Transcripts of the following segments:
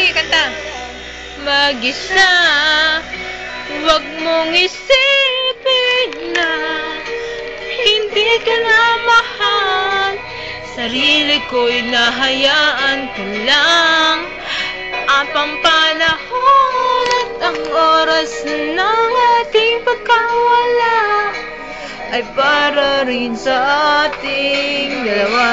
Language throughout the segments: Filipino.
Dali, kanta. Mag-isa, huwag mong isipin na hindi ka na mahal. Sarili ko'y nahayaan ko lang. Ang pampanahon at ang oras ng ating pagkawala ay para rin sa ating dalawa.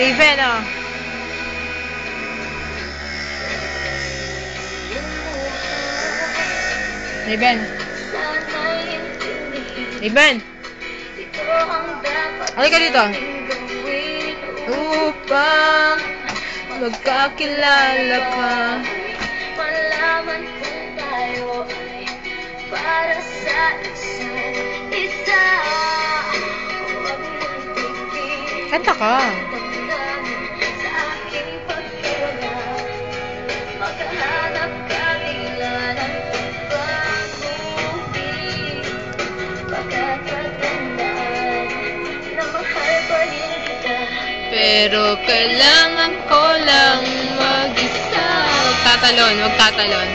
Raven, oh. Raven. Raven. Halika dito. Upang magkakilala ka. Malaman kung tayo ay para sa isa't isa. Huwag mong tigil. Kanta ka. Sa aking pagkawala, maghahanap ka bigla ng pagbaguhin. Pagkakatandaan na mahal pa rin kita. Pero kailangan ko lang mag-isa. Magtatalon, magtatalon.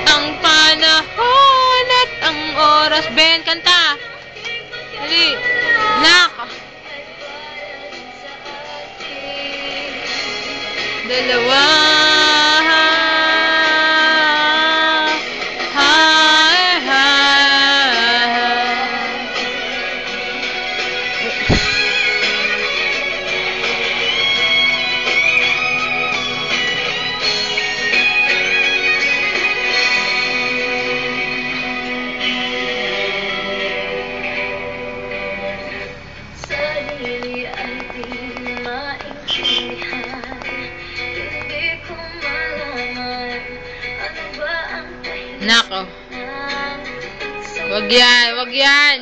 Ang panahon at ang oras. Ben, kanta! Dali! Nak! Dalawa. Sarili ay di maintindihan. Hindi ko malaman ano ba ang Nako. dahilan. Wag yan, wag yan.